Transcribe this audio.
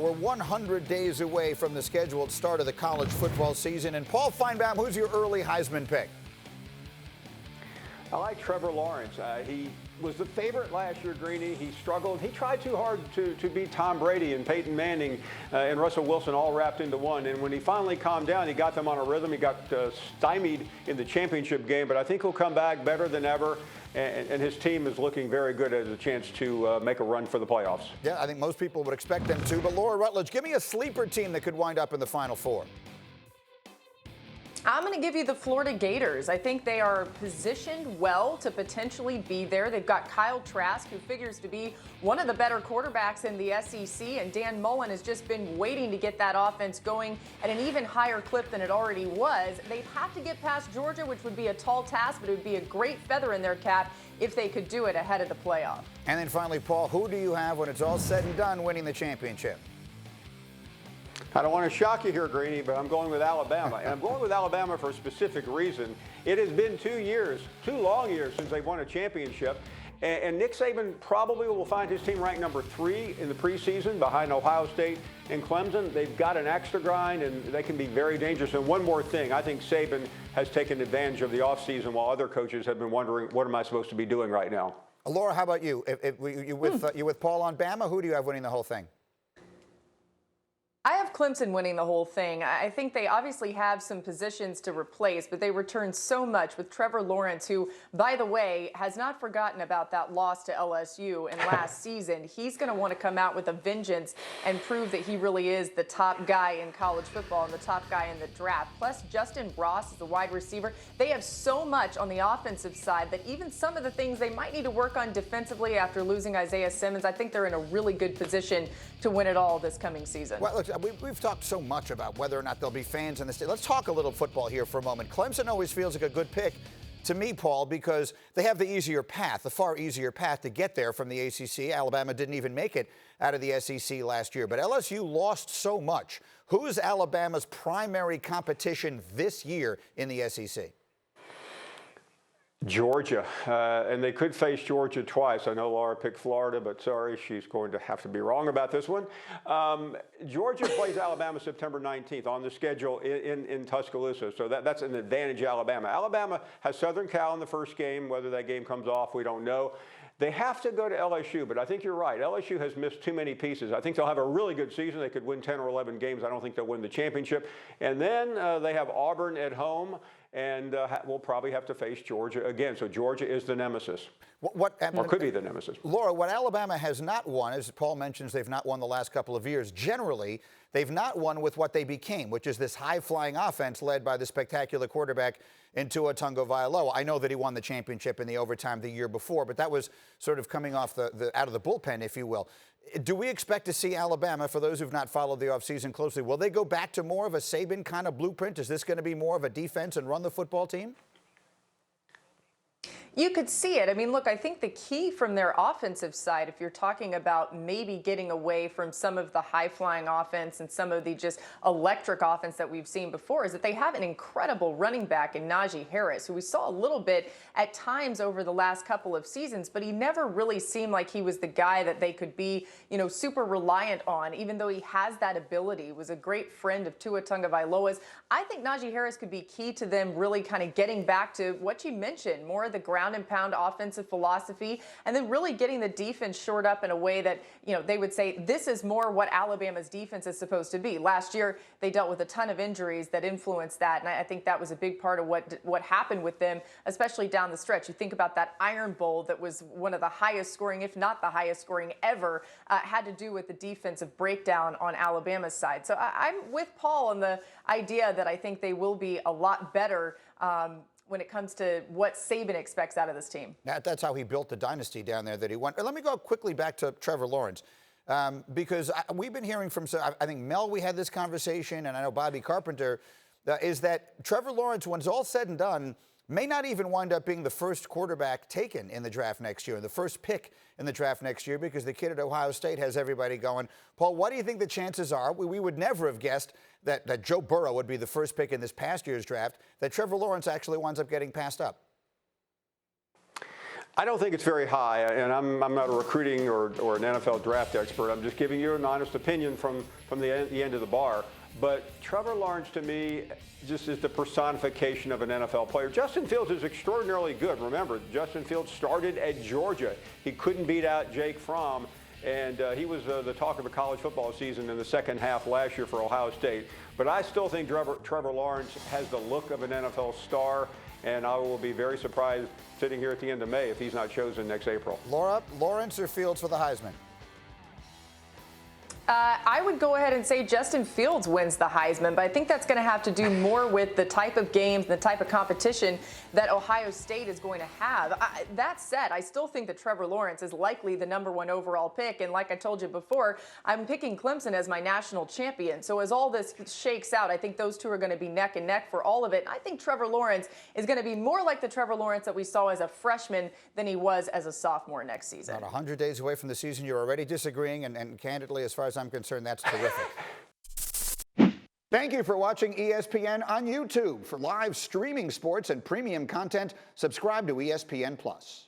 We're 100 days away from the scheduled start of the college football season. And Paul Finebaum, who's your early Heisman pick? I like Trevor Lawrence. He was the favorite last year, Greeny. He struggled. He tried too hard to beat Tom Brady and Peyton Manning and Russell Wilson all wrapped into one. And when he finally calmed down, he got them on a rhythm. He got stymied in the championship game. But I think he'll come back better than ever. And his team is looking very good as a chance to make a run for the playoffs. Yeah, I think most people would expect them to. But Laura Rutledge, give me a sleeper team that could wind up in the Final Four. I'm going to give you the Florida Gators. I think they are positioned well to potentially be there. They've got Kyle Trask, who figures to be one of the better quarterbacks in the SEC, and Dan Mullen has just been waiting to get that offense going at an even higher clip than it already was. They'd have to get past Georgia, which would be a tall task, but it would be a great feather in their cap if they could do it ahead of the playoff. And then finally, Paul, who do you have when it's all said and done winning the championship? I don't want to shock you here, Greeny, but I'm going with Alabama. And I'm going with Alabama for a specific reason. It has been 2 years, 2 long years since they've won a championship. And Nick Saban probably will find his team ranked number 3 in the preseason behind Ohio State and Clemson. They've got an extra grind, and they can be very dangerous. And one more thing, I think Saban has taken advantage of the offseason while other coaches have been wondering, what am I supposed to be doing right now? Laura, how about you? You with Paul on Bama? Who do you have winning the whole thing? I have Clemson winning the whole thing. I think they obviously have some positions to replace, but they return so much with Trevor Lawrence, who, by the way, has not forgotten about that loss to LSU in last season. He's going to want to come out with a vengeance and prove that he really is the top guy in college football and the top guy in the draft. Plus, Justin Ross is the wide receiver. They have so much on the offensive side that even some of the things they might need to work on defensively after losing Isaiah Simmons, I think they're in a really good position to win it all this coming season. Well, look, we've talked so much about whether or not there'll be fans in the state. Let's talk a little football here for a moment. Clemson always feels like a good pick to me, Paul, because they have the easier path, the far easier path to get there from the ACC. Alabama didn't even make it out of the SEC last year, but LSU lost so much. Who is Alabama's primary competition this year in the SEC? Georgia, and they could face Georgia twice. I know Laura picked Florida, but sorry, she's going to have to be wrong about this one. Georgia plays Alabama September 19th on the schedule in Tuscaloosa, so that's an advantage Alabama. Alabama has Southern Cal in the first game. Whether that game comes off, we don't know. They have to go to LSU, but I think you're right. LSU has missed too many pieces. I think they'll have a really good season. They could win 10 or 11 games. I don't think they'll win the championship. And then they have Auburn at home, and we'll probably have to face Georgia again. So Georgia is the nemesis, or could be the nemesis. Laura, what Alabama has not won, as Paul mentions, they've not won the last couple of years. Generally, they've not won with what they became, which is this high-flying offense led by the spectacular quarterback in Tua Tagovailoa. I know that he won the championship in the overtime the year before, but that was sort of coming off out of the bullpen, if you will. Do we expect to see Alabama, for those who've not followed the offseason closely, will they go back to more of a Saban kind of blueprint? Is this going to be more of a defense and run the football team? You could see it. I mean, look, I think the key from their offensive side, if you're talking about maybe getting away from some of the high-flying offense and some of the just electric offense that we've seen before, is that they have an incredible running back in Najee Harris, who we saw a little bit at times over the last couple of seasons, but he never really seemed like he was the guy that they could be, super reliant on, even though he has that ability. Was a great friend of Tua Tagovailoa's. I think Najee Harris could be key to them really kind of getting back to what you mentioned, more of the ground and pound offensive philosophy, and then really getting the defense shored up in a way that, they would say this is more what Alabama's defense is supposed to be. Last year, they dealt with a ton of injuries that influenced that, and I think that was a big part of what happened with them, especially down the stretch. You think about that Iron Bowl that was one of the highest scoring, if not the highest scoring ever, had to do with the defensive breakdown on Alabama's side. So I'm with Paul on the idea that I think they will be a lot better when it comes to what Saban expects out of this team. That's how he built the dynasty down there that he won. Let me go quickly back to Trevor Lawrence, because we've been hearing from, I think Mel, we had this conversation, and I know Bobby Carpenter, is that Trevor Lawrence, when it's all said and done, may not even wind up being the first quarterback taken in the draft next year, the first pick in the draft next year, because the kid at Ohio State has everybody going. Paul, what do you think the chances are? We would never have guessed that Joe Burrow would be the first pick in this past year's draft, that Trevor Lawrence actually winds up getting passed up. I don't think it's very high, and I'm not a recruiting or an NFL draft expert. I'm just giving you an honest opinion from the end of the bar. But Trevor Lawrence, to me, just is the personification of an NFL player. Justin Fields is extraordinarily good. Remember, Justin Fields started at Georgia. He couldn't beat out Jake Fromm, and he was the talk of the college football season in the second half last year for Ohio State. But I still think Trevor Lawrence has the look of an NFL star, and I will be very surprised sitting here at the end of May if he's not chosen next April. Laura, Lawrence or Fields for the Heisman? I would go ahead and say Justin Fields wins the Heisman, but I think that's going to have to do more with the type of games, the type of competition that Ohio State is going to have. That said, I still think that Trevor Lawrence is likely the #1 overall pick, and like I told you before, I'm picking Clemson as my national champion. So as all this shakes out, I think those two are going to be neck and neck for all of it. And I think Trevor Lawrence is going to be more like the Trevor Lawrence that we saw as a freshman than he was as a sophomore next season. About 100 days away from the season, you're already disagreeing, and candidly, as far as I'm concerned, that's terrific. Thank you for watching ESPN on YouTube. For live streaming sports and premium content, subscribe to ESPN+.